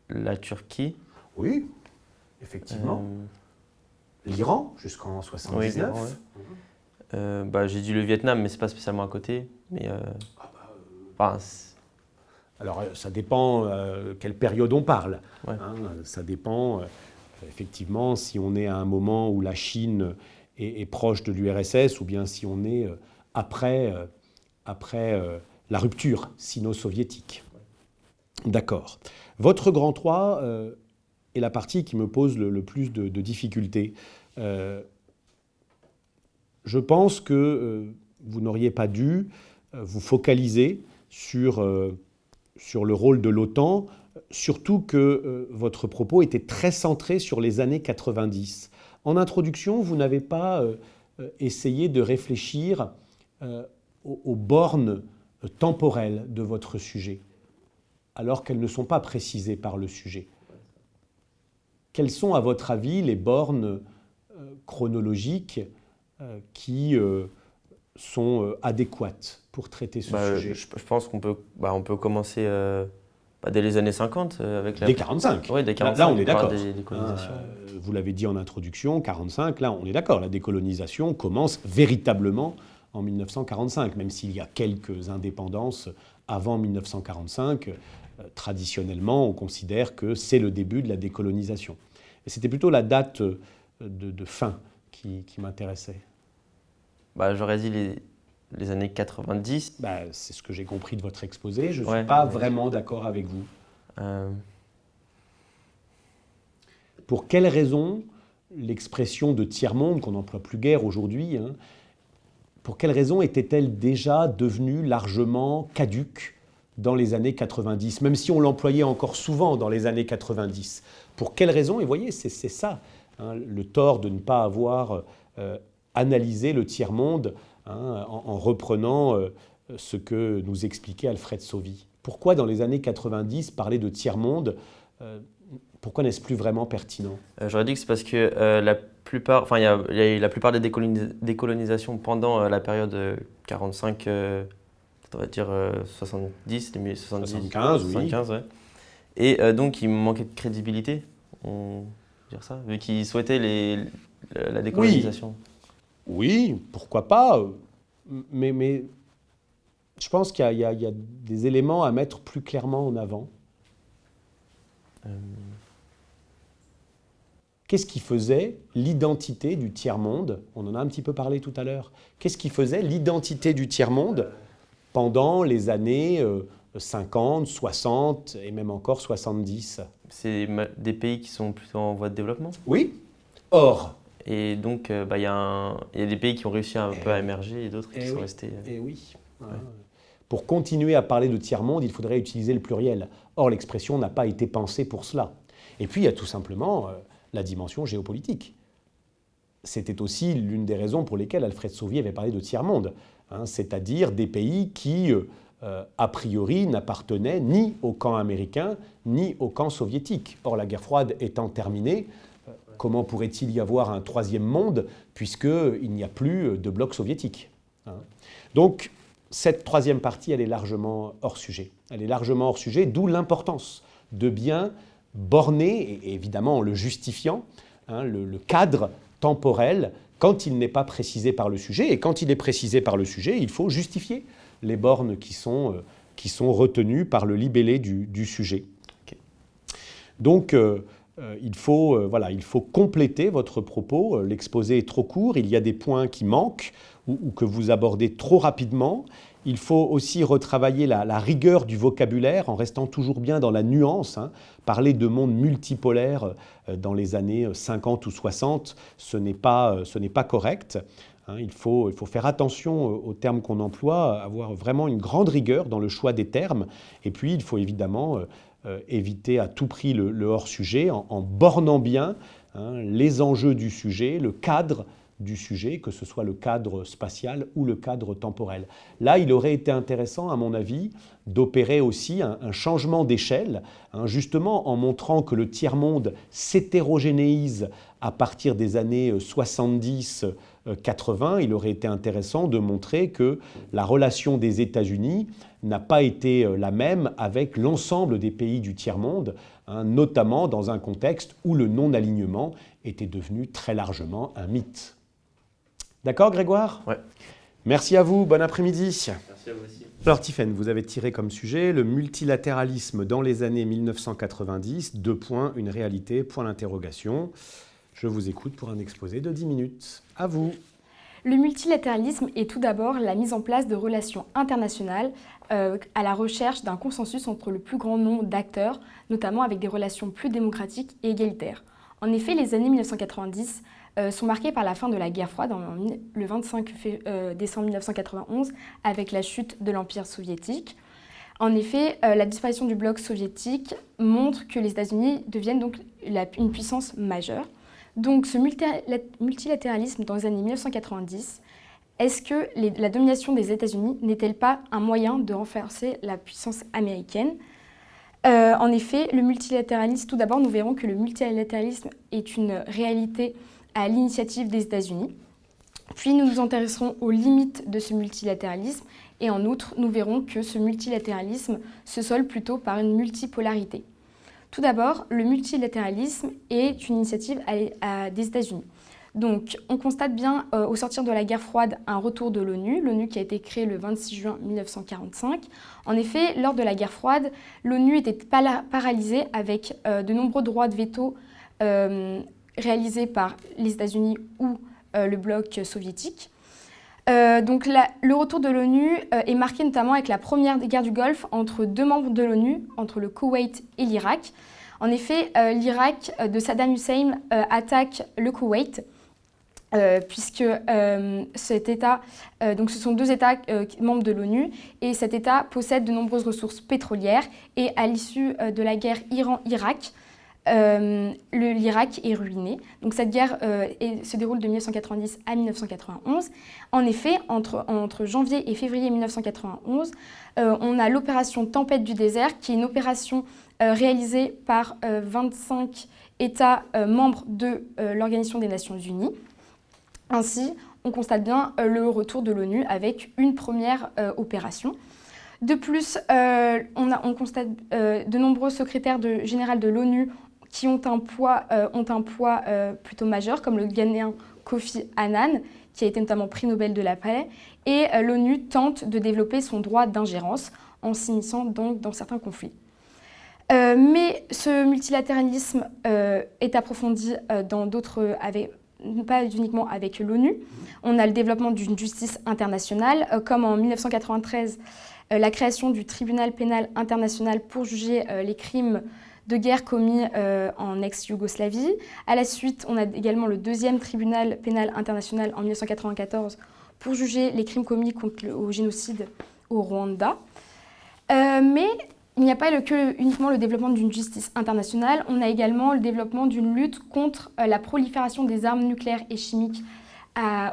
La Turquie. Oui, effectivement. L'Iran, jusqu'en 1979. Oui, l'Iran, ouais. J'ai dit le Vietnam, mais c'est pas spécialement à côté. Mais, alors, ça dépend quelle période on parle. Ouais. Hein, ça dépend, effectivement, si on est à un moment où la Chine est proche de l'URSS ou bien si on est après la rupture sino-soviétique. D'accord. Votre grand 3 est la partie qui me pose le plus de difficultés. Je pense que vous n'auriez pas dû vous focaliser sur le rôle de l'OTAN, surtout que votre propos était très centré sur les années 90. En introduction, vous n'avez pas essayé de réfléchir aux bornes temporelles de votre sujet, alors qu'elles ne sont pas précisées par le sujet. Quelles sont, à votre avis, les bornes chronologiques qui sont adéquates pour traiter ce sujet? Je pense qu'on peut commencer dès les années 50 avec la... Dès 45. Oui, dès 45. Là, on est d'accord. Des décolonisations. Vous l'avez dit en introduction, 45, là, on est d'accord. La décolonisation commence véritablement en 1945, même s'il y a quelques indépendances avant 1945. Traditionnellement, on considère que c'est le début de la décolonisation. Et c'était plutôt la date de fin qui m'intéressait. J'aurais dit les années 90. C'est ce que j'ai compris de votre exposé. Je ne suis pas vraiment d'accord avec vous. Pour quelles raisons l'expression de tiers-monde, qu'on n'emploie plus guère aujourd'hui, pour quelles raisons était-elle déjà devenue largement caduque dans les années 90, même si on l'employait encore souvent dans les années 90? Pour quelles raisons? Et vous voyez, c'est ça, le tort de ne pas avoir analysé le tiers-monde en reprenant ce que nous expliquait Alfred Sauvy. Pourquoi dans les années 90 parler de tiers-monde, pourquoi n'est-ce plus vraiment pertinent? J'aurais dit que c'est parce que il y a eu la plupart des décolonisations pendant la période 45, on va dire 70, 75, oui. 75, ouais. Et donc il manquait de crédibilité, on peut dire ça, vu qu'ils souhaitaient la décolonisation. Oui, pourquoi pas, mais je pense qu'il y a des éléments à mettre plus clairement en avant. Qu'est-ce qui faisait l'identité du tiers-monde? On en a un petit peu parlé tout à l'heure. Qu'est-ce qui faisait l'identité du tiers-monde pendant les années 50, 60 et même encore 70? C'est des pays qui sont plutôt en voie de développement. Oui. Or. Et donc, il y a des pays qui ont réussi un peu à émerger et d'autres qui sont restés. Et oui. Ouais. Pour continuer à parler de tiers-monde, il faudrait utiliser le pluriel. Or, l'expression n'a pas été pensée pour cela. Et puis, il y a tout simplement la dimension géopolitique. C'était aussi l'une des raisons pour lesquelles Alfred Sauvy avait parlé de tiers-monde, c'est-à-dire des pays qui, a priori, n'appartenaient ni au camp américain, ni au camp soviétique. Or, la guerre froide étant terminée, comment pourrait-il y avoir un troisième monde, puisqu'il n'y a plus de bloc soviétique? Donc, cette troisième partie, elle est largement hors sujet. Elle est largement hors sujet, d'où l'importance de bien borner, et évidemment en le justifiant, le cadre temporel quand il n'est pas précisé par le sujet. Et quand il est précisé par le sujet, il faut justifier les bornes qui sont retenues par le libellé du sujet. Okay. Donc, il faut compléter votre propos. L'exposé est trop court, il y a des points qui manquent ou que vous abordez trop rapidement. Il faut aussi retravailler la rigueur du vocabulaire en restant toujours bien dans la nuance. Parler de monde multipolaire dans les années 50 ou 60, ce n'est pas correct. Il faut faire attention aux termes qu'on emploie, avoir vraiment une grande rigueur dans le choix des termes. Et puis, il faut évidemment éviter à tout prix le hors-sujet en bornant bien les enjeux du sujet, le cadre du sujet, que ce soit le cadre spatial ou le cadre temporel. Là, il aurait été intéressant, à mon avis, d'opérer aussi un changement d'échelle, justement en montrant que le tiers-monde s'hétérogénéise à partir des années 70-80. Il aurait été intéressant de montrer que la relation des États-Unis n'a pas été la même avec l'ensemble des pays du tiers-monde, notamment dans un contexte où le non-alignement était devenu très largement un mythe. D'accord, Grégoire? Ouais. Merci à vous, bon après-midi. Merci à vous aussi. Alors, Tiffaine, vous avez tiré comme sujet le multilatéralisme dans les années 1990, 2 points, une réalité, point d'interrogation. Je vous écoute pour un exposé de 10 minutes. À vous. Le multilatéralisme est tout d'abord la mise en place de relations internationales à la recherche d'un consensus entre le plus grand nombre d'acteurs, notamment avec des relations plus démocratiques et égalitaires. En effet, les années 1990 sont marquées par la fin de la guerre froide le 25 décembre 1991 avec la chute de l'Empire soviétique. En effet, la disparition du bloc soviétique montre que les États-Unis deviennent donc une puissance majeure. Donc ce multilatéralisme dans les années 1990, est-ce que la domination des États-Unis n'est-elle pas un moyen de renforcer la puissance américaine ? En effet, le multilatéralisme, tout d'abord, nous verrons que le multilatéralisme est une réalité à l'initiative des États-Unis. Puis nous nous intéresserons aux limites de ce multilatéralisme et en outre, nous verrons que ce multilatéralisme se solde plutôt par une multipolarité. Tout d'abord, le multilatéralisme est une initiative des États-Unis. Donc, on constate bien au sortir de la guerre froide un retour de l'ONU qui a été créée le 26 juin 1945. En effet, lors de la guerre froide, l'ONU était paralysée avec de nombreux droits de veto réalisés par les États-Unis ou le bloc soviétique. Donc le retour de l'ONU est marqué notamment avec la première guerre du Golfe entre 2 membres de l'ONU, entre le Koweït et l'Irak. En effet, l'Irak de Saddam Hussein attaque le Koweït, puisque cet État, donc ce sont 2 États membres de l'ONU, et cet État possède de nombreuses ressources pétrolières. Et à l'issue de la guerre Iran-Irak, l'Irak est ruiné. Donc cette guerre se déroule de 1990 à 1991. En effet, entre janvier et février 1991, on a l'opération Tempête du désert, qui est une opération réalisée par 25 États membres de l'Organisation des Nations Unies. Ainsi, on constate bien le retour de l'ONU avec une première opération. De plus, on constate de nombreux secrétaires généraux de l'ONU qui ont un poids plutôt majeur, comme le Ghanéen Kofi Annan, qui a été notamment prix Nobel de la paix, et l'ONU tente de développer son droit d'ingérence en s'immisçant donc dans certains conflits. Mais ce multilatéralisme est approfondi dans d'autres, pas uniquement avec l'ONU. On a le développement d'une justice internationale, comme en 1993, la création du tribunal pénal international pour juger les crimes de guerre commis en ex-Yougoslavie. À la suite, on a également le deuxième tribunal pénal international en 1994 pour juger les crimes commis au génocide au Rwanda. Mais il n'y a pas uniquement le développement d'une justice internationale, on a également le développement d'une lutte contre la prolifération des armes nucléaires et chimiques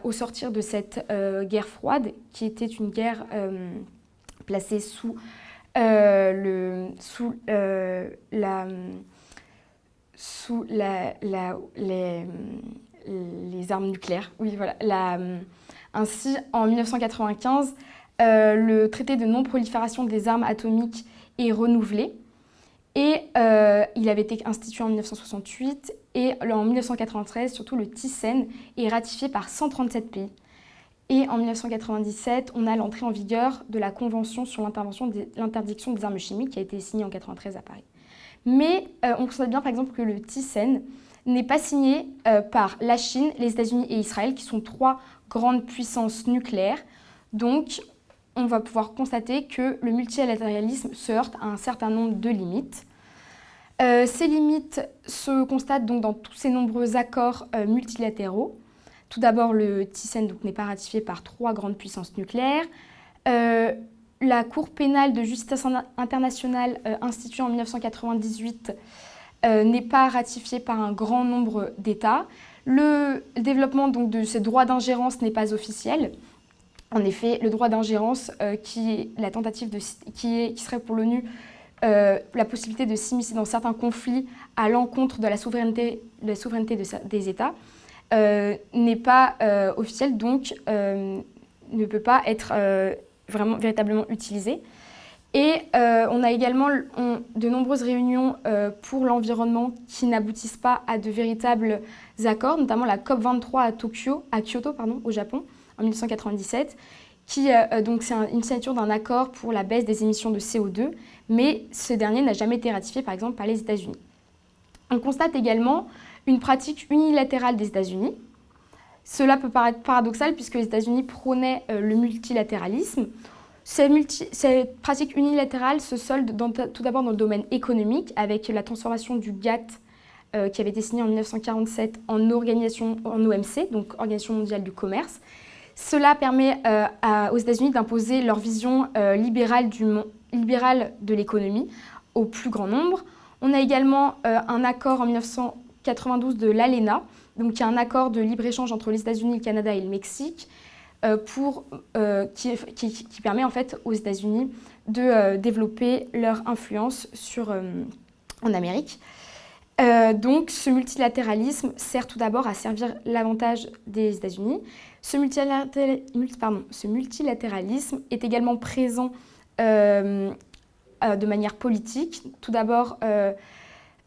au sortir de cette guerre froide, qui était une guerre placée sous les armes nucléaires. Oui, voilà. Ainsi, en 1995, le traité de non-prolifération des armes atomiques est renouvelé et il avait été institué en 1968 et en 1993, surtout le TICEN est ratifié par 137 pays. Et en 1997, on a l'entrée en vigueur de la Convention sur l'interdiction des armes chimiques qui a été signée en 1993 à Paris. Mais on constate bien par exemple que le TICEN n'est pas signé par la Chine, les États-Unis et Israël, qui sont trois grandes puissances nucléaires. Donc on va pouvoir constater que le multilatéralisme se heurte à un certain nombre de limites. Ces limites se constatent donc dans tous ces nombreux accords multilatéraux. Tout d'abord, le TICEN n'est pas ratifié par trois grandes puissances nucléaires. La Cour pénale de justice internationale instituée en 1998 n'est pas ratifiée par un grand nombre d'États. Le développement donc, de ces droits d'ingérence n'est pas officiel. En effet, le droit d'ingérence, qui serait pour l'ONU la possibilité de s'immiscer dans certains conflits à l'encontre de la souveraineté des États, n'est pas officiel, donc ne peut pas être véritablement utilisé. Et on a également de nombreuses réunions pour l'environnement qui n'aboutissent pas à de véritables accords, notamment la COP23 à Kyoto, au Japon, en 1997, donc c'est une signature d'un accord pour la baisse des émissions de CO2, mais ce dernier n'a jamais été ratifié, par exemple, par les États-Unis. On constate également une pratique unilatérale des États-Unis. Cela peut paraître paradoxal puisque les États-Unis prônaient le multilatéralisme. Cette pratique unilatérale se solde tout d'abord dans le domaine économique avec la transformation du GATT qui avait été signé en 1947 en OMC, donc Organisation mondiale du commerce. Cela permet aux États-Unis d'imposer leur vision libérale de l'économie au plus grand nombre. On a également un accord en 1992 de l'ALENA, donc qui est un accord de libre-échange entre les États-Unis, le Canada et le Mexique, qui permet en fait aux États-Unis de développer leur influence en Amérique. Donc ce multilatéralisme sert tout d'abord à servir l'avantage des États-Unis. Ce multilatéralisme est également présent de manière politique. Tout d'abord,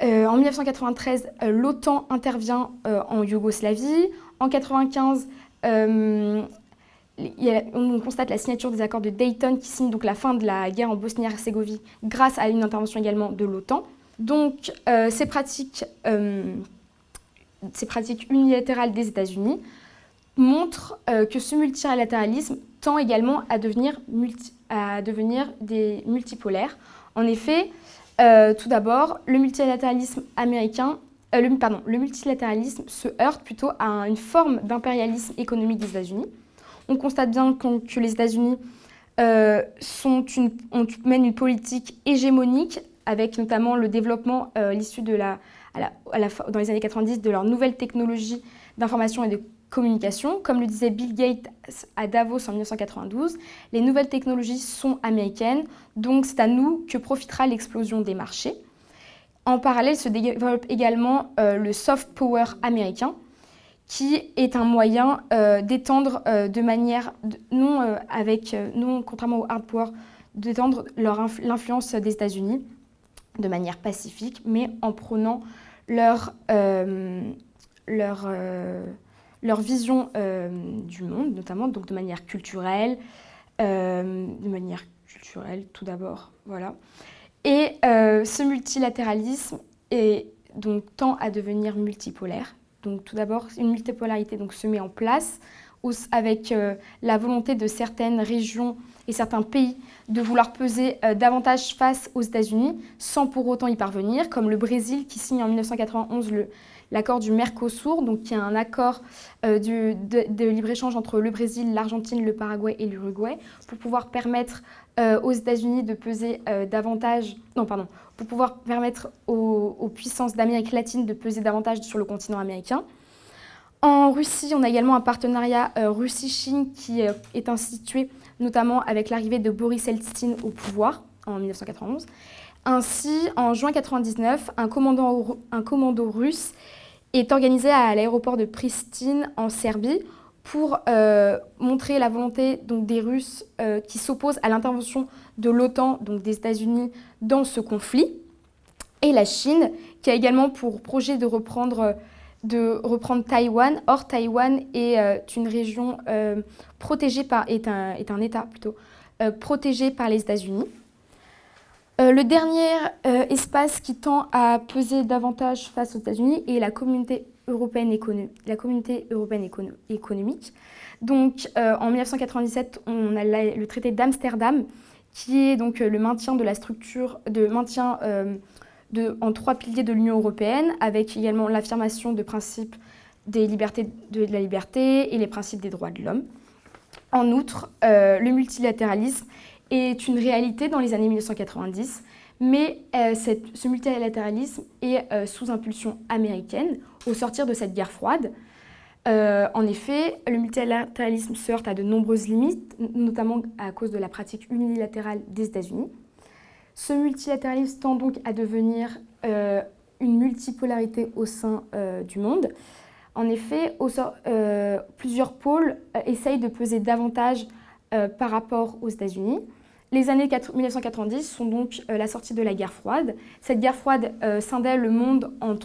en 1993, l'OTAN intervient en Yougoslavie. En 1995, on constate la signature des accords de Dayton qui signe donc la fin de la guerre en Bosnie-Herzégovine grâce à une intervention également de l'OTAN. Donc ces pratiques unilatérales des États-Unis montrent que ce multilatéralisme tend également à devenir des multipolaires. En effet, tout d'abord, le multilatéralisme le multilatéralisme se heurte plutôt à une forme d'impérialisme économique des États-Unis. On constate bien que les États-Unis mènent une politique hégémonique avec notamment le développement, l'issue dans les années 90, de leurs nouvelles technologies d'information et de communication. Comme le disait Bill Gates à Davos en 1992, les nouvelles technologies sont américaines, donc c'est à nous que profitera l'explosion des marchés. En parallèle se développe également le soft power américain, qui est un moyen d'étendre de manière contrairement au hard power, d'étendre l'influence des États-Unis de manière pacifique, mais en prônant leur vision du monde, notamment donc de manière culturelle, tout d'abord, voilà. Et ce multilatéralisme tend à devenir multipolaire. Donc tout d'abord, une multipolarité se met en place avec la volonté de certaines régions et certains pays de vouloir peser davantage face aux États-Unis sans pour autant y parvenir, comme le Brésil qui signe en 1991 l'accord du Mercosur, donc qui est un accord de libre-échange entre le Brésil, l'Argentine, le Paraguay et l'Uruguay, pour pouvoir permettre aux États-Unis de peser pour pouvoir permettre aux puissances d'Amérique latine de peser davantage sur le continent américain. En Russie, on a également un partenariat Russie-Chine qui est institué notamment avec l'arrivée de Boris Eltsine au pouvoir en 1991. Ainsi, en juin 1999, un commando russe est organisé à l'aéroport de Pristine en Serbie pour montrer la volonté des Russes qui s'opposent à l'intervention de l'OTAN, donc des États-Unis, dans ce conflit. Et la Chine, qui a également pour projet de reprendre Taïwan. Or, Taïwan est une région est un État plutôt, protégé par les États-Unis. Le dernier espace qui tend à peser davantage face aux États-Unis est la communauté européenne économique. Donc, en 1997, on a le traité d'Amsterdam, qui est donc le maintien de la structure en 3 piliers de l'Union européenne, avec également l'affirmation de principes de la liberté et les principes des droits de l'homme. En outre, le multilatéralisme est une réalité dans les années 1990, mais ce multilatéralisme est sous impulsion américaine au sortir de cette guerre froide. En effet, le multilatéralisme se heurte à de nombreuses limites, notamment à cause de la pratique unilatérale des États-Unis. Ce multilatéralisme tend donc à devenir une multipolarité au sein du monde. En effet, plusieurs pôles essayent de peser davantage par rapport aux États-Unis. Les années 1990 sont donc la sortie de la guerre froide. Cette guerre froide scindait le monde en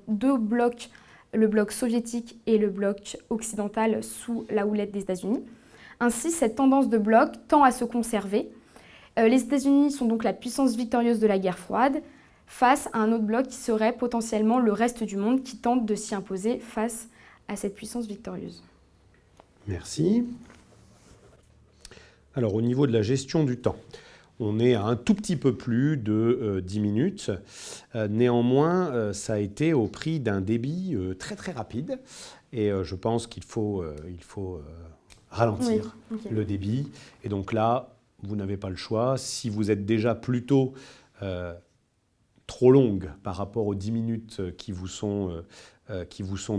2 blocs, le bloc soviétique et le bloc occidental sous la houlette des États-Unis. Ainsi, cette tendance de bloc tend à se conserver. Les États-Unis sont donc la puissance victorieuse de la guerre froide face à un autre bloc qui serait potentiellement le reste du monde qui tente de s'y imposer face à cette puissance victorieuse. Merci. Alors, au niveau de la gestion du temps, on est à un tout petit peu plus de 10 minutes. Néanmoins, ça a été au prix d'un débit très très rapide. Et je pense qu'il faut ralentir le débit. Et donc là, vous n'avez pas le choix. Si vous êtes déjà plutôt trop longue par rapport aux 10 minutes qui vous sont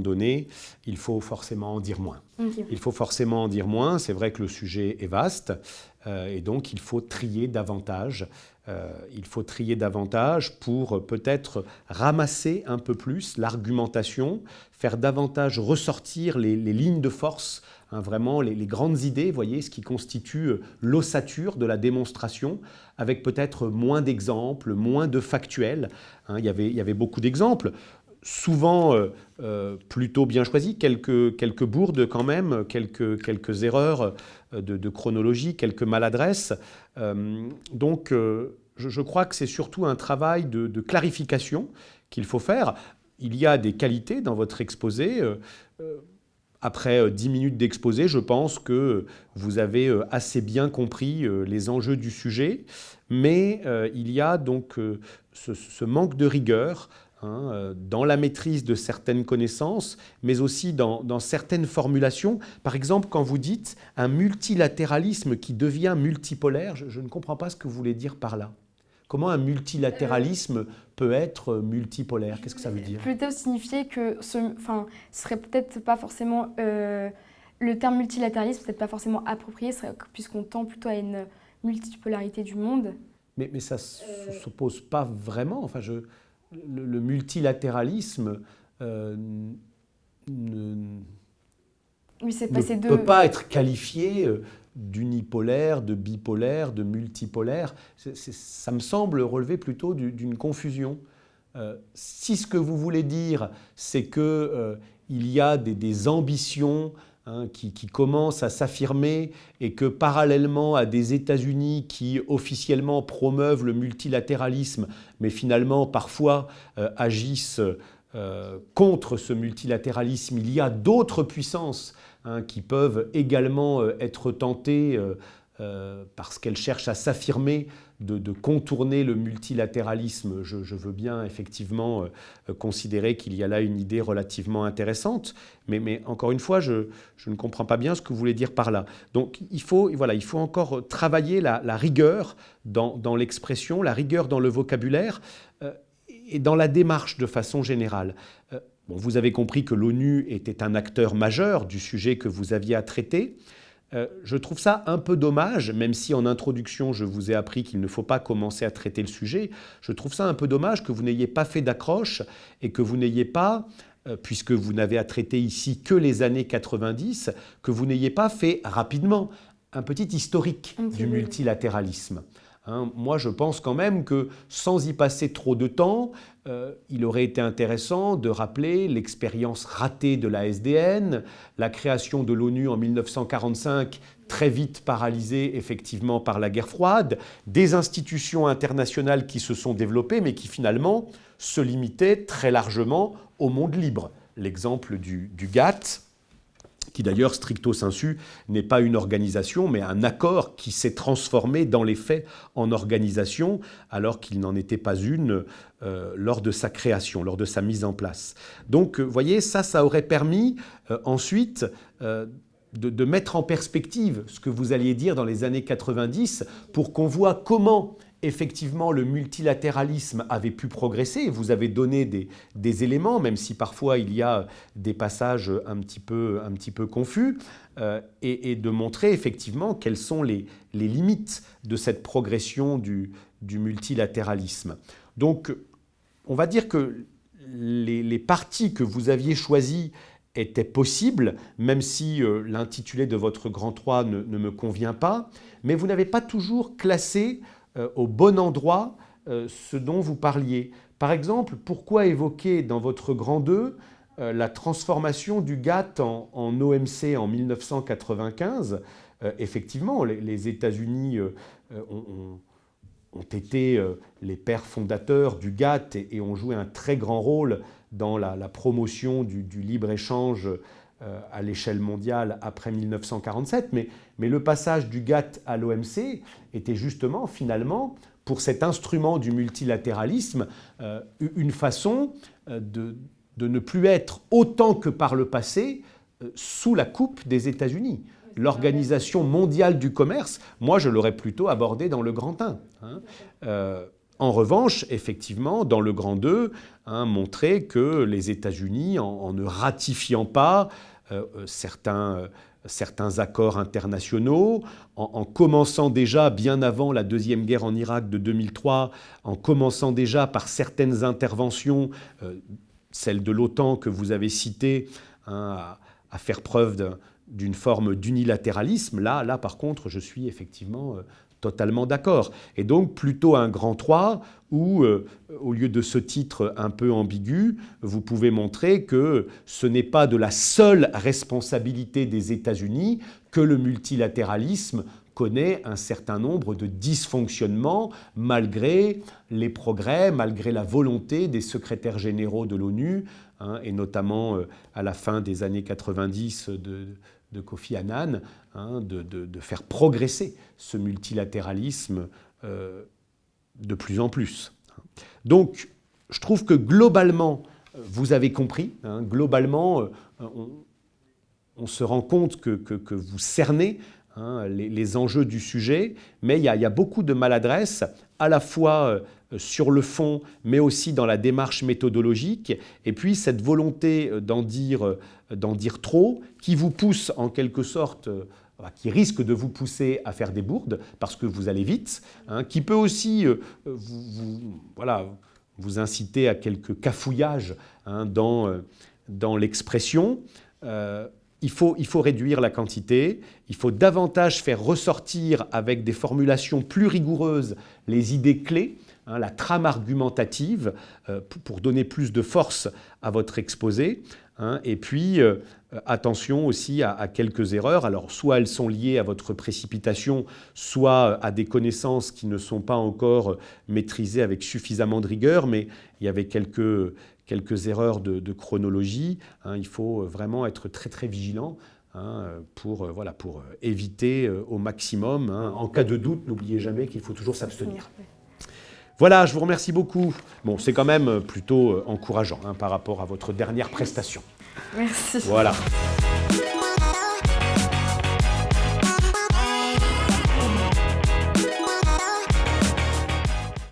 données, il faut forcément en dire moins. Okay. Il faut forcément en dire moins. C'est vrai que le sujet est vaste et donc il faut trier davantage. Il faut trier davantage pour peut-être ramasser un peu plus l'argumentation, faire davantage ressortir les lignes de force, vraiment les grandes idées, voyez, ce qui constitue l'ossature de la démonstration, avec peut-être moins d'exemples, moins de factuels. Il y avait beaucoup d'exemples. Souvent plutôt bien choisi, quelques bourdes quand même, quelques erreurs de chronologie, quelques maladresses. Donc je crois que c'est surtout un travail de clarification qu'il faut faire. Il y a des qualités dans votre exposé. Après 10 minutes d'exposé, je pense que vous avez assez bien compris les enjeux du sujet, mais il y a donc ce manque de rigueur dans la maîtrise de certaines connaissances, mais aussi dans certaines formulations. Par exemple, quand vous dites un multilatéralisme qui devient multipolaire, je ne comprends pas ce que vous voulez dire par là. Comment un multilatéralisme peut être multipolaire? Qu'est-ce que ça veut dire? Plutôt signifier que ce serait peut-être pas forcément le terme multilatéralisme, peut-être pas forcément approprié, puisqu'on tend plutôt à une multipolarité du monde. Mais ça ne s'oppose pas vraiment. Enfin, le multilatéralisme Oui, ne peut pas être qualifié d'unipolaire, de bipolaire, de multipolaire. Ça me semble relever plutôt d'une confusion. Si ce que vous voulez dire, c'est qu'il y a des ambitions qui commencent à s'affirmer et que parallèlement à des États-Unis qui officiellement promeuvent le multilatéralisme, mais finalement parfois agissent contre ce multilatéralisme, il y a d'autres puissances qui peuvent également être tentées parce qu'elles cherchent à s'affirmer, de contourner le multilatéralisme. Je veux bien effectivement considérer qu'il y a là une idée relativement intéressante, mais encore une fois, je ne comprends pas bien ce que vous voulez dire par là. Donc il faut encore travailler la rigueur dans l'expression, la rigueur dans le vocabulaire et dans la démarche de façon générale. Bon, vous avez compris que l'ONU était un acteur majeur du sujet que vous aviez à traiter. Je trouve ça un peu dommage, même si en introduction je vous ai appris qu'il ne faut pas commencer à traiter le sujet, je trouve ça un peu dommage que vous n'ayez pas fait d'accroche et que vous n'ayez pas, puisque vous n'avez à traiter ici que les années 90, que vous n'ayez pas fait rapidement un petit historique du multilatéralisme. Moi, je pense quand même que sans y passer trop de temps, il aurait été intéressant de rappeler l'expérience ratée de la SDN, la création de l'ONU en 1945, très vite paralysée effectivement par la guerre froide, des institutions internationales qui se sont développées, mais qui finalement se limitaient très largement au monde libre. L'exemple du GATT, qui d'ailleurs, stricto sensu, n'est pas une organisation, mais un accord qui s'est transformé dans les faits en organisation, alors qu'il n'en était pas une lors de sa création, lors de sa mise en place. Donc, vous voyez, ça aurait permis ensuite de mettre en perspective ce que vous alliez dire dans les années 90 pour qu'on voit comment effectivement le multilatéralisme avait pu progresser. Vous avez donné des éléments, même si parfois il y a des passages un petit peu confus, et de montrer effectivement quelles sont les limites de cette progression du multilatéralisme. Donc, on va dire que les parties que vous aviez choisies étaient possibles, même si l'intitulé de votre grand 3 ne me convient pas, mais vous n'avez pas toujours classé au bon endroit ce dont vous parliez. Par exemple, pourquoi évoquer dans votre grand 2 la transformation du GATT en OMC en 1995 ? Effectivement, les États-Unis ont été les pères fondateurs du GATT et ont joué un très grand rôle dans la promotion du libre-échange à l'échelle mondiale après 1947, mais le passage du GATT à l'OMC était justement, finalement, pour cet instrument du multilatéralisme, une façon de ne plus être, autant que par le passé, sous la coupe des États-Unis. L'Organisation mondiale du commerce, moi je l'aurais plutôt abordé dans le grand 1. En revanche, effectivement, dans le grand 2, montrer que les États-Unis, en ne ratifiant pas certains accords internationaux, en commençant déjà, bien avant la Deuxième Guerre en Irak de 2003, en commençant déjà par certaines interventions, celle de l'OTAN que vous avez citée, à faire preuve d'une forme d'unilatéralisme. Là, par contre, je suis effectivement totalement d'accord. Et donc, plutôt un grand 3 où, au lieu de ce titre un peu ambigu, vous pouvez montrer que ce n'est pas de la seule responsabilité des États-Unis que le multilatéralisme connaît un certain nombre de dysfonctionnements malgré les progrès, malgré la volonté des secrétaires généraux de l'ONU, et notamment à la fin des années 90 de Kofi Annan, de faire progresser ce multilatéralisme de plus en plus. Donc, je trouve que globalement, vous avez compris, globalement, on se rend compte que vous cernez les enjeux du sujet, mais il y a beaucoup de maladresse, à la fois sur le fond, mais aussi dans la démarche méthodologique, et puis cette volonté d'en dire trop, qui vous pousse en quelque sorte, qui risque de vous pousser à faire des bourdes, parce que vous allez vite, qui peut aussi vous inciter à quelques cafouillages dans l'expression. Il faut réduire la quantité, il faut davantage faire ressortir avec des formulations plus rigoureuses les idées clés, la trame argumentative, pour donner plus de force à votre exposé. Et puis, attention aussi à quelques erreurs. Alors, soit elles sont liées à votre précipitation, soit à des connaissances qui ne sont pas encore maîtrisées avec suffisamment de rigueur, mais il y avait quelques erreurs de chronologie. Il faut vraiment être très très vigilant pour éviter au maximum. En cas de doute, n'oubliez jamais qu'il faut toujours s'abstenir. Voilà, je vous remercie beaucoup. Bon, c'est quand même plutôt encourageant par rapport à votre dernière prestation. Merci. Voilà.